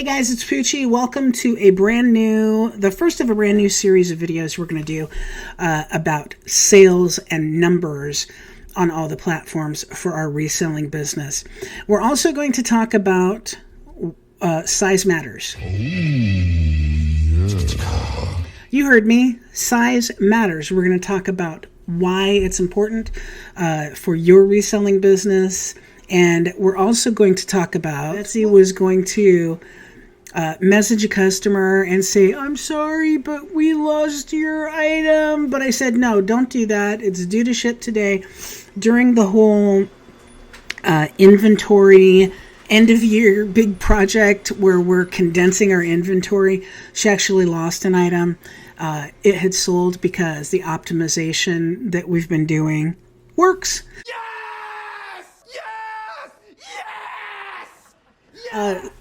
Hey guys, it's Poochie. Welcome to the first of a brand new series of videos we're going to do about sales and numbers on all the platforms for our reselling business. We're also going to talk about size matters. You heard me. Size matters. We're going to talk about why it's important for your reselling business. And we're also going to talk about, Etsy was going to message a customer and say, I'm sorry, but we lost your item. But I said, no, don't do that. It's due to ship today. During the whole inventory end of year big project where we're condensing our inventory, she actually lost an item. It had sold because the optimization that we've been doing works.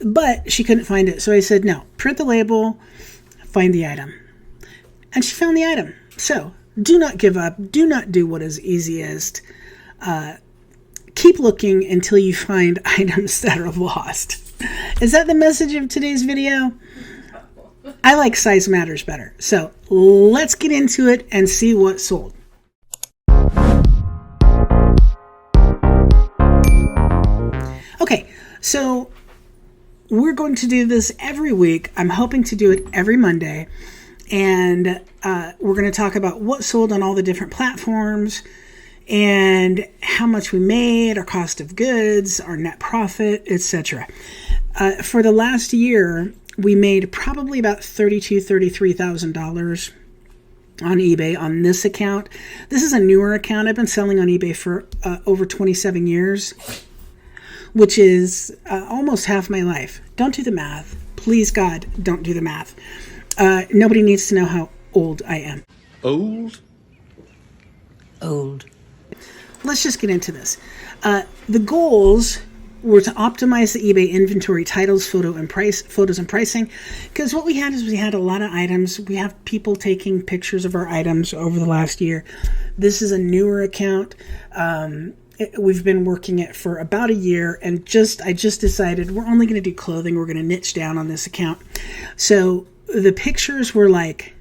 But she couldn't find it. So I said, no, print the label, find the item. And she found the item. So do not give up. Do not do what is easiest. Keep looking until you find items that are lost. Is that the message of today's video? I like size matters better. So let's get into it and see what sold. Okay, so we're going to do this every week. I'm hoping to do it every Monday. And we're going to talk about what sold on all the different platforms and how much we made, our cost of goods, our net profit, etc. For the last year, we made probably about $33,000 on eBay on this account. This is a newer account. I've been selling on eBay for over 27 years. Which is almost half my life. Don't do the math. Please, God, don't do the math. Nobody needs to know how old I am. Old? Old. Let's just get into this. The goals were to optimize the eBay inventory titles, photos and pricing. Because what we had is we had a lot of items. We have people taking pictures of our items over the last year. This is a newer account. We've been working it for about a year, and I just decided we're only going to do clothing. We're going to niche down on this account. So the pictures were like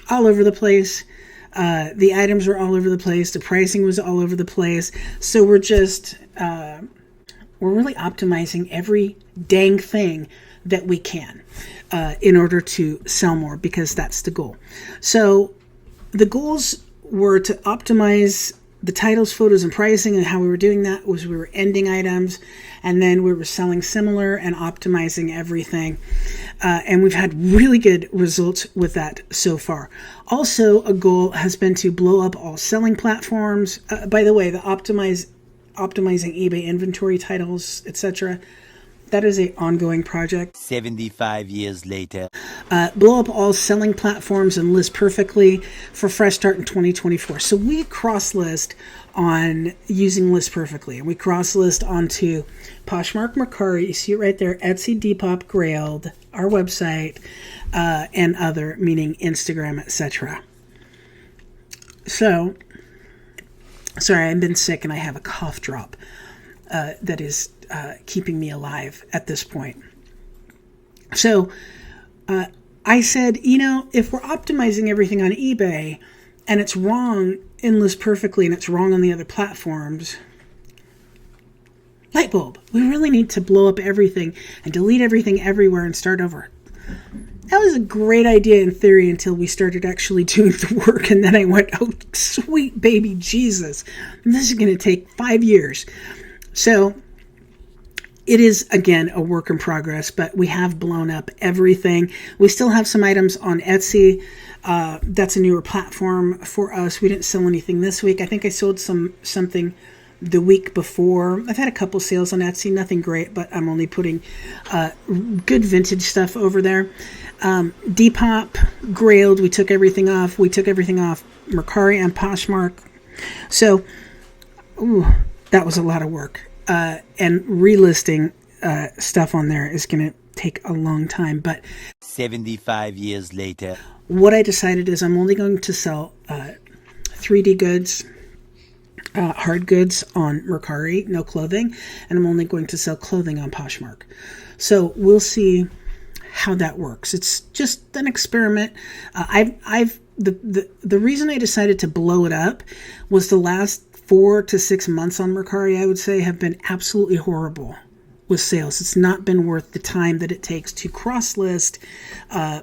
all over the place. The items were all over the place. The pricing was all over the place. So we're really optimizing every dang thing that we can in order to sell more, because that's the goal. So the goals were to optimize the titles, photos, and pricing, and how we were doing that was we were ending items, and then we were selling similar and optimizing everything. And we've had really good results with that so far. Also, a goal has been to blow up all selling platforms. By the way, the optimizing eBay inventory titles, etc., that is an ongoing project. 75 years later. Blow up all selling platforms and list perfectly for fresh start in 2024. So we cross-list on using list perfectly. And we cross-list onto Poshmark, Mercari, you see it right there, Etsy, Depop, Grailed, our website, and other, meaning Instagram, etc. So, sorry, I've been sick and I have a cough drop that is keeping me alive at this point. So I said, if we're optimizing everything on eBay and it's wrong in List Perfectly and it's wrong on the other platforms, light bulb, we really need to blow up everything and delete everything everywhere and start over. That was a great idea in theory until we started actually doing the work, and then I went, oh, sweet baby Jesus, this is going to take 5 years. So it is, again, a work in progress, but we have blown up everything. We still have some items on Etsy. That's a newer platform for us. We didn't sell anything this week. I think I sold something the week before. I've had a couple sales on Etsy, nothing great, but I'm only putting good vintage stuff over there. Depop, Grailed, we took everything off. We took everything off Mercari and Poshmark. So, that was a lot of work. And relisting stuff on there is going to take a long time. But 75 years later, what I decided is I'm only going to sell 3D goods, hard goods on Mercari, no clothing, and I'm only going to sell clothing on Poshmark. So we'll see how that works. It's just an experiment. The reason I decided to blow it up was the last 4 to 6 months on Mercari, I would say, have been absolutely horrible with sales. It's not been worth the time that it takes to cross list,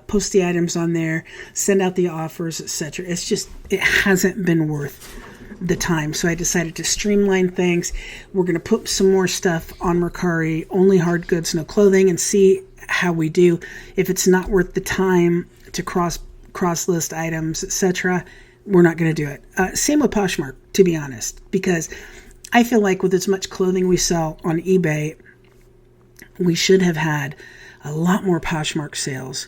post the items on there, send out the offers, etc. It hasn't been worth the time. So I decided to streamline things. We're going to put some more stuff on Mercari, only hard goods, no clothing, and see how we do. If it's not worth the time to cross list items, etc., we're not going to do it. Same with Poshmark, to be honest, because I feel like with as much clothing we sell on eBay, we should have had a lot more Poshmark sales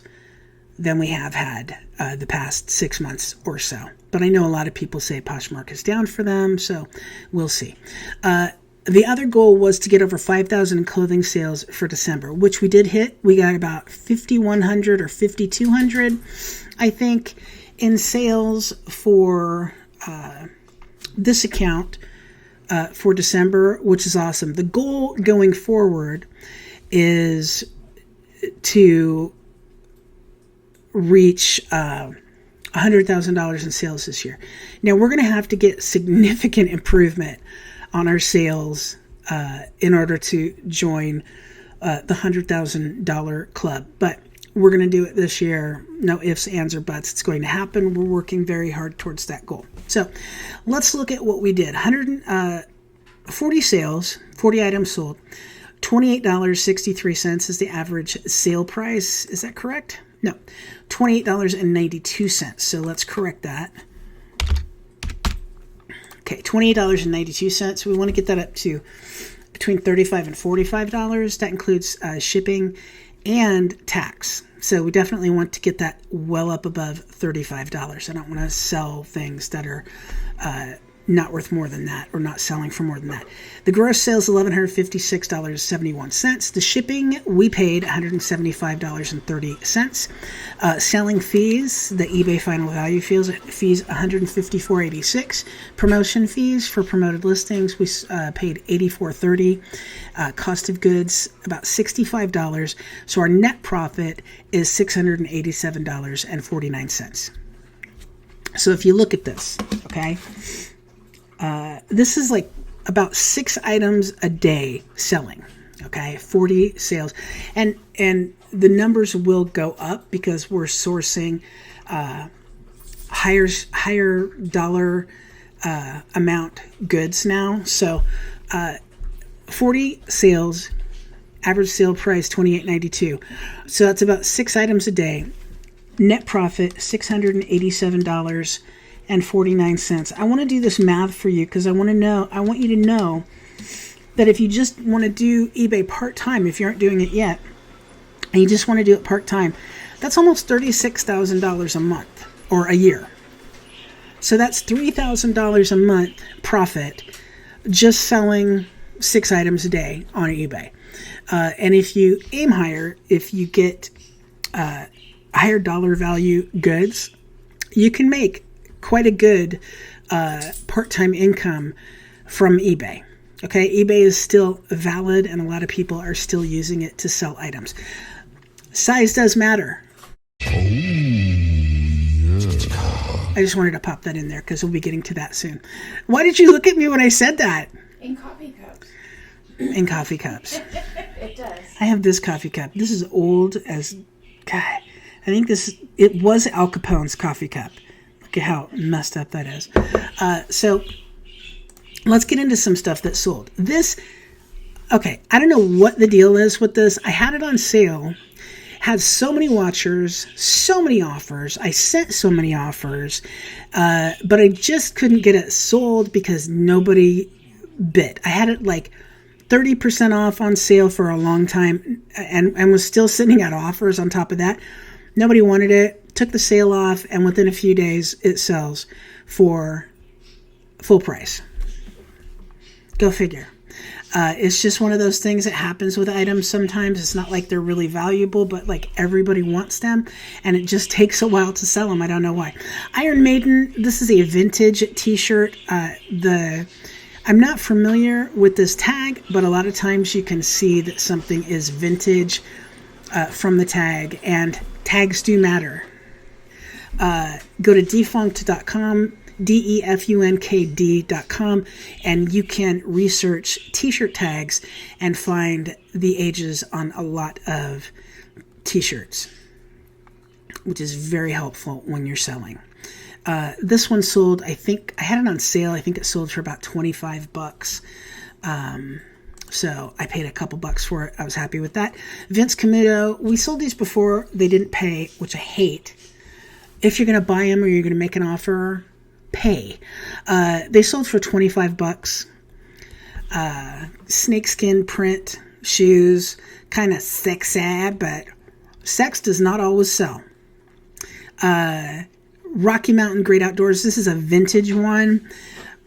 than we have had the past 6 months or so. But I know a lot of people say Poshmark is down for them, so we'll see. The other goal was to get over 5,000 in clothing sales for December, which we did hit. We got about 5,100 or 5,200, I think, in sales for this account for December, which is awesome. The goal going forward is to reach $100,000 in sales this year. Now, we're going to have to get significant improvement on our sales in order to join the $100,000 club. But we're going to do it this year. No ifs, ands, or buts. It's going to happen. We're working very hard towards that goal. So let's look at what we did. 140 sales, 40 items sold. $28.63 is the average sale price. Is that correct? No, $28.92. So let's correct that. Okay, $28.92. We want to get that up to between $35 and $45. That includes shipping and tax. So we definitely want to get that well up above $35. I don't want to sell things that are not worth more than that, or not selling for more than that. The gross sales, $1,156.71. The shipping, we paid $175.30. Selling fees, the eBay final value fees $154.86. Promotion fees for promoted listings, we paid $84.30. Cost of goods, about $65. So our net profit is $687.49. So if you look at this, okay, this is like about 6 items a day selling, okay, 40 sales. And the numbers will go up because we're sourcing higher dollar amount goods now. So 40 sales, average sale price $28.92. So that's about 6 items a day. Net profit $687.49. I want to do this math for you because I want you to know that if you just want to do eBay part-time, if you aren't doing it yet, and you just want to do it part-time, that's almost $36,000 a month or a year. So that's $3,000 a month profit just selling 6 items a day on eBay. And if you aim higher, if you get higher dollar value goods, you can make quite a good part-time income from eBay. Okay, eBay is still valid and a lot of people are still using it to sell items. Size does matter. Oh, yeah. I just wanted to pop that in there because we'll be getting to that soon. Why did you look at me when I said that? In coffee cups. In coffee cups. It does. I have this coffee cup. This is old as... God, I think it was Al Capone's coffee cup. Look at how messed up that is. So let's get into some stuff that sold. Okay, I don't know what the deal is with this. I had it on sale, had so many watchers, so many offers. I sent so many offers, but I just couldn't get it sold because nobody bid. I had it like 30% off on sale for a long time and was still sending out offers on top of that. Nobody wanted it, took the sale off, and within a few days it sells for full price. Go figure. It's just one of those things that happens with items sometimes. It's not like they're really valuable, but like everybody wants them, and it just takes a while to sell them. I don't know why. Iron Maiden, this is a vintage t-shirt. I I'm not familiar with this tag, but a lot of times you can see that something is vintage from the tag, and tags do matter. Go to defunct.com, defunkd.com, and you can research t-shirt tags and find the ages on a lot of t-shirts, which is very helpful when you're selling. This one sold, I think, I had it on sale. I think it sold for about $25. So I paid a couple bucks for it. I was happy with that. Vince Camuto, we sold these before. They didn't pay, which I hate. If you're going to buy them or you're going to make an offer, pay. They sold for $25. Snakeskin print shoes, kind of sexy, but sex does not always sell. Rocky Mountain Great Outdoors. This is a vintage one.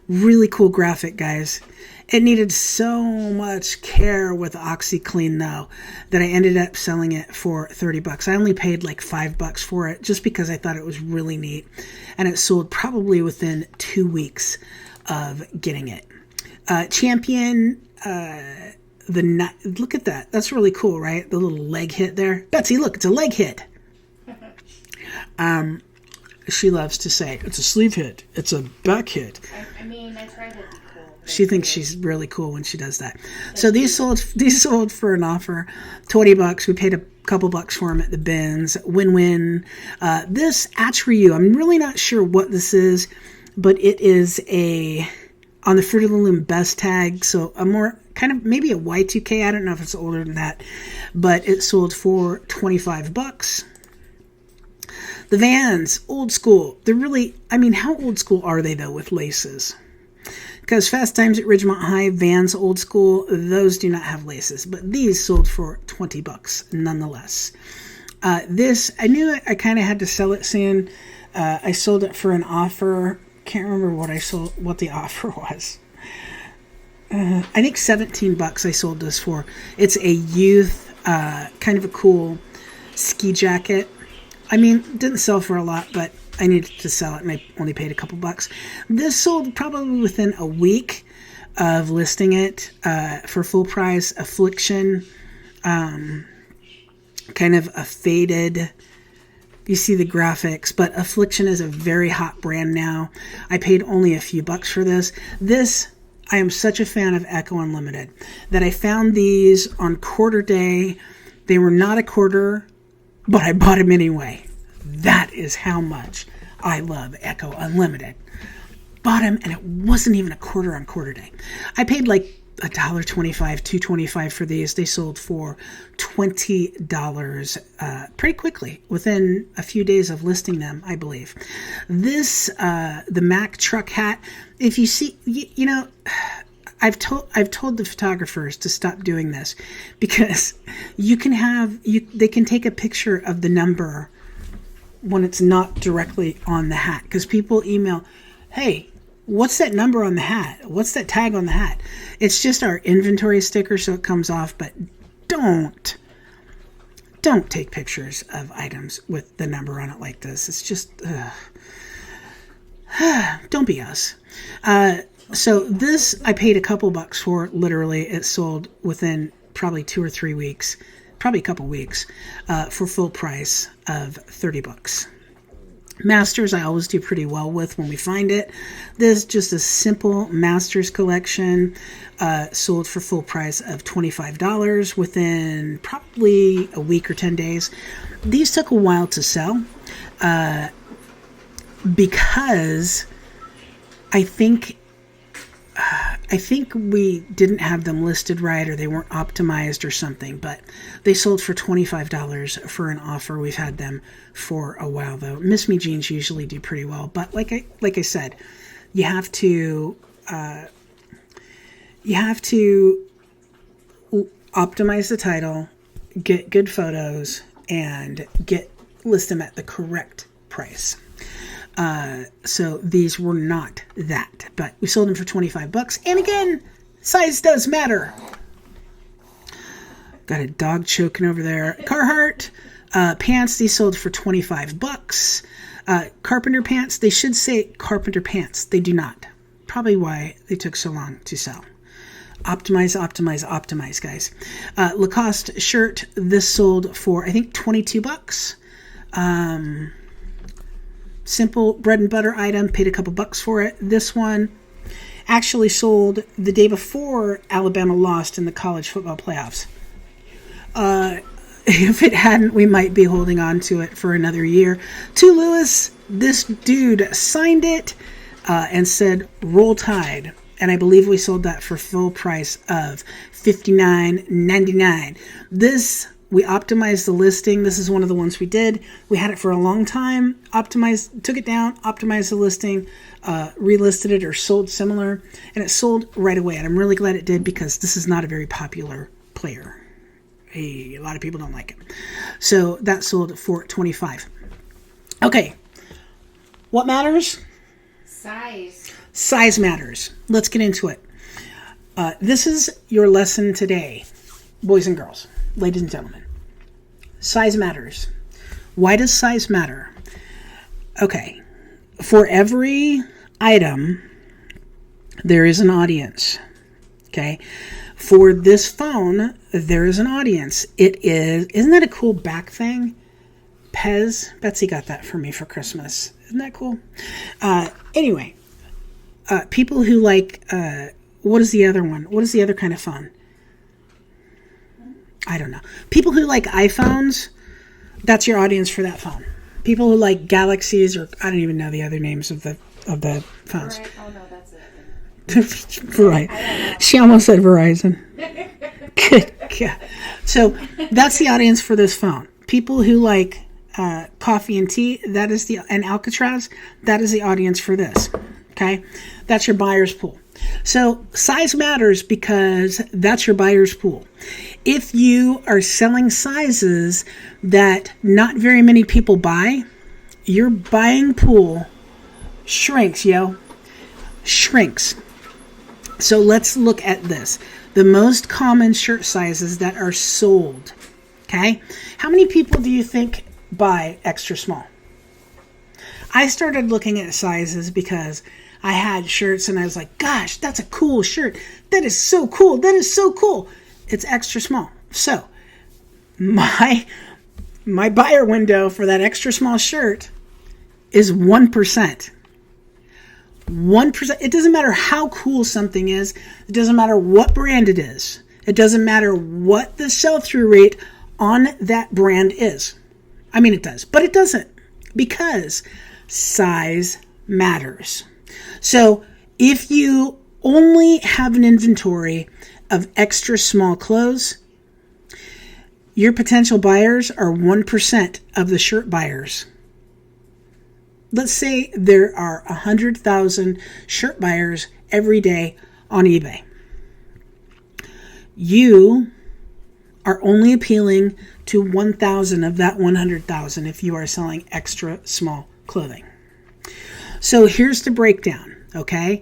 Really cool graphic, guys. It needed so much care with OxyClean, though, that I ended up selling it for $30. I only paid like $5 for it just because I thought it was really neat. And it sold probably within 2 weeks of getting it. Champion, look at that. That's really cool, right? The little leg hit there. Betsy, look, it's a leg hit. She loves to say, it's a sleeve hit. It's a back hit. I mean, I try to be cool. She thinks she's really cool when she does that. So these sold for an offer, $20. We paid a couple bucks for them at the bins. Win-win. This Atch-Ryu, I'm really not sure what this is, but it is on the Fruit of the Loom Best tag, so a more kind of maybe a Y2K. I don't know if it's older than that, but it sold for $25. The Vans, old school. They're really, I mean, how old school are they though with laces? Because Fast Times at Ridgemont High, Vans old school, those do not have laces, but these sold for $20 nonetheless. This, I knew I kind of had to sell it soon. I sold it for an offer. Can't remember what the offer was. I think $17 I sold this for. It's a youth, kind of a cool ski jacket. I mean, didn't sell for a lot, but I needed to sell it, and I only paid a couple bucks. This sold probably within a week of listing it for full price. Affliction, kind of a faded. You see the graphics, but Affliction is a very hot brand now. I paid only a few bucks for this. I am such a fan of Echo Unlimited that I found these on quarter day. They were not a quarter, but I bought them anyway. That is how much I love Echo Unlimited. Bought them, and it wasn't even a quarter on quarter day. I paid like $1.25, $2.25 for these. They sold for $20 pretty quickly, within a few days of listing them, I believe. This, the Mack truck hat, if you see, you know, I've told the photographers to stop doing this because they can take a picture of the number when it's not directly on the hat, because people email, hey, what's that number on the hat? What's that tag on the hat? It's just our inventory sticker, so it comes off, but don't take pictures of items with the number on it like this. It's just, don't be us. So this, I paid a couple bucks for. Literally, it sold within probably 2 or 3 weeks, probably a couple weeks, for full price of $30. Masters, I always do pretty well with when we find it. This is just a simple Masters collection, sold for full price of $25 within probably a week or 10 days. These took a while to sell because I think we didn't have them listed right, or they weren't optimized or something, but they sold for $25 for an offer. We've had them for a while though. Miss Me jeans usually do pretty well, but like I said, you have to optimize the title, get good photos, and list them at the correct price. So these were not that, but we sold them for $25. And again, size does matter. Got a dog choking over there. Carhartt pants, these sold for $25. Carpenter pants, they should say Carpenter pants. They do not. probably why they took so long to sell. Optimize, optimize, optimize, guys. Lacoste shirt. This sold for, I think, $22. Simple bread and butter item. Paid a couple bucks for it. This one actually sold the day before Alabama lost in the college football playoffs. If it hadn't, we might be holding on to it for another year. To Lewis, this dude signed it and said, "Roll Tide." And I believe we sold that for full price of $59.99. This, we optimized the listing. This is one of the ones we did. We had it for a long time, optimized, took it down, optimized the listing, relisted it or sold similar, and it sold right away. And I'm really glad it did because this is not a very popular player. A lot of people don't like it. So that sold for $25. Okay. What matters? Size. Size matters. Let's get into it. This is your lesson today, boys and girls, ladies and gentlemen. Size matters. Why does size matter? Okay. For every item, there is an audience. Okay. For this phone, there is an audience. It is, isn't that a cool back thing? Pez. Betsy got that for me for Christmas. Isn't that cool? Anyway. People who like, what is the other one? What is the other kind of phone? I don't know. People who like iPhones, that's your audience for that phone. People who like Galaxies, or I don't even know the other names of the phones. Right. Oh no, that's it. Right. She almost said Verizon. Good God. So that's the audience for this phone. People who like coffee and tea, and Alcatraz, that is the audience for this. Okay, that's your buyer's pool. So size matters because that's your buyer's pool. If you are selling sizes that not very many people buy, your buying pool shrinks, shrinks. So let's look at this. The most common shirt sizes that are sold. Okay, how many people do you think buy extra small? I started looking at sizes because I had shirts and I was like, gosh, that's a cool shirt. That is so cool. That is so cool. It's extra small. So my buyer window for that extra small shirt is 1%. 1%. It doesn't matter how cool something is. It doesn't matter what brand it is. It doesn't matter what the sell-through rate on that brand is. I mean, it does, but it doesn't, because size matters. So if you only have an inventory of extra small clothes, your potential buyers are 1% of the shirt buyers. Let's say there are 100,000 shirt buyers every day on eBay. You are only appealing to 1,000 of that 100,000 if you are selling extra small clothing. So here's the breakdown, okay?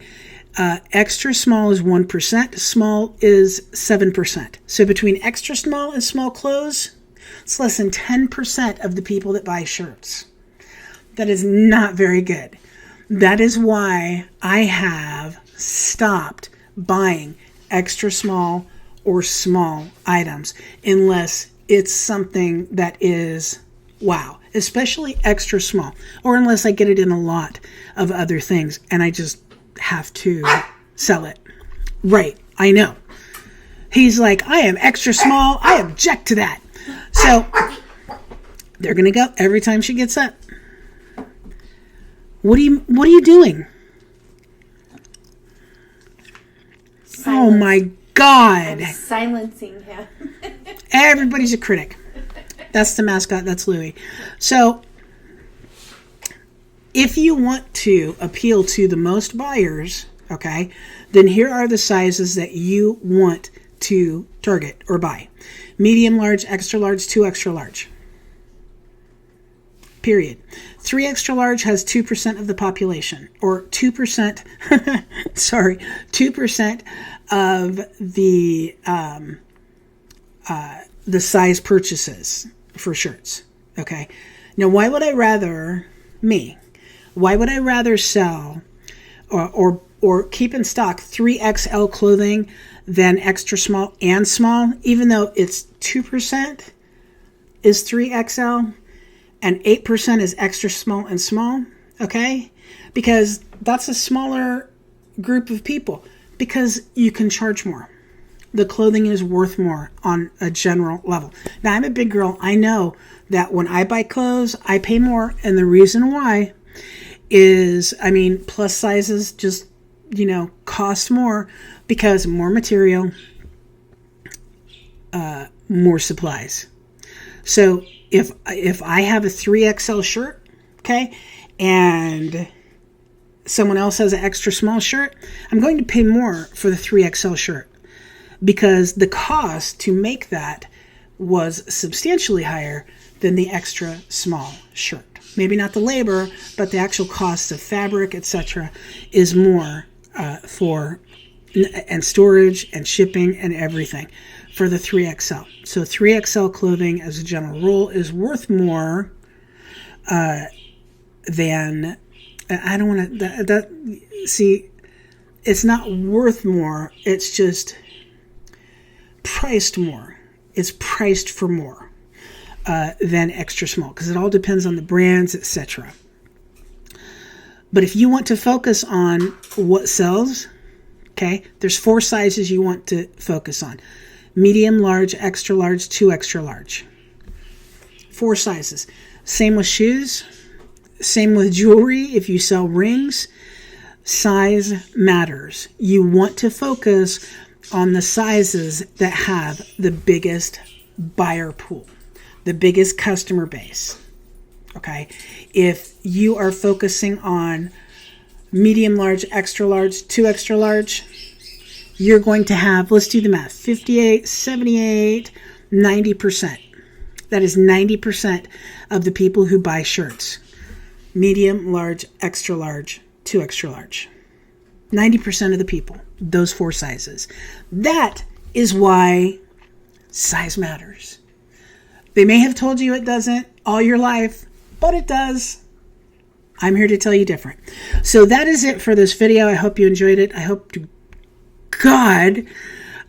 Extra small is 1%, small is 7%. So between extra small and small clothes, it's less than 10% of the people that buy shirts. That is not very good. That is why I have stopped buying extra small or small items unless it's something that is wow. Especially extra small, or unless I get it in a lot of other things and I just have to sell it. Right, I know. He's like, I am extra small. I object to that. So they're going to go every time she gets up. What are you doing? Oh my God. I'm silencing him. Everybody's a critic. That's the mascot. That's Louie. So if you want to appeal to the most buyers, okay, then here are the sizes that you want to target or buy. Medium, large, extra large, 2 extra large. Period. 3 extra large has 2% of the population, or 2%, sorry, 2% of the size purchases for shirts. Okay. Now, why would I rather sell or or keep in stock 3XL clothing than extra small and small, even though it's 2% is 3XL and 8% is extra small and small, okay? Because that's a smaller group of people, because you can charge more. The clothing is worth more on a general level. Now, I'm a big girl. I know that when I buy clothes, I pay more. And the reason why is, plus sizes just, cost more because more material, more supplies. So if I have a 3XL shirt, okay, and someone else has an extra small shirt, I'm going to pay more for the 3XL shirt, because the cost to make that was substantially higher than the extra small shirt. Maybe not the labor, but the actual cost of fabric, etc., is more and storage and shipping and everything for the 3XL. So 3XL clothing, as a general rule, is worth more than. I don't want to. See, it's not worth more. It's just priced more. It's priced for more than extra small, because it all depends on the brands, etc. But if you want to focus on what sells, okay, there's 4 sizes you want to focus on: medium, large, extra large, 2 extra large. 4 sizes. Same with shoes. Same with jewelry. If you sell rings, size matters. You want to focus on the sizes that have the biggest buyer pool, the biggest customer base. Okay? If you are focusing on medium, large, extra large, 2 extra large, you're going to have, let's do the math, 58, 78, 90%. That is 90% of the people who buy shirts. Medium, large, extra large, 2 extra large. 90% of the people, those 4 sizes. That is why size matters. They may have told you it doesn't all your life, but it does. I'm here to tell you different. So that is it for this video. I hope you enjoyed it. I hope to God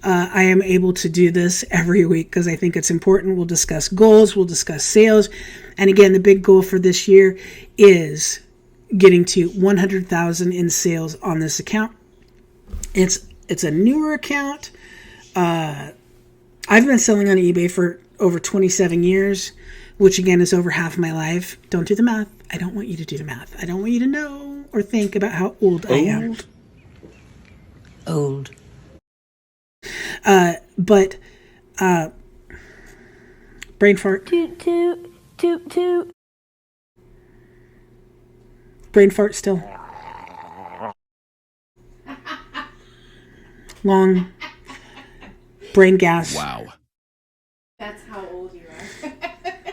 I am able to do this every week, because I think it's important. We'll discuss goals. We'll discuss sales. And again, the big goal for this year is getting to 100,000 in sales on this account. It's a newer account. I've been selling on eBay for over 27 years, which again is over half my life. Don't do the math. I don't want you to do the math. I don't want you to know or think about how old I am. Old. But brain fart. Toot, toot, toot, toot. Brain fart still. Long brain gas. Wow. That's how old you are.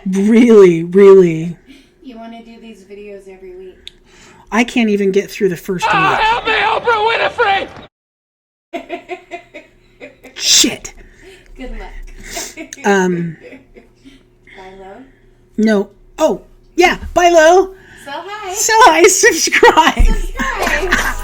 Really, really. You want to do these videos every week. I can't even get through the first week. Help me, Oprah Winfrey! Shit. Good luck. Bye low. No. Oh, yeah. Bye low. So hi. So I subscribe. Subscribe.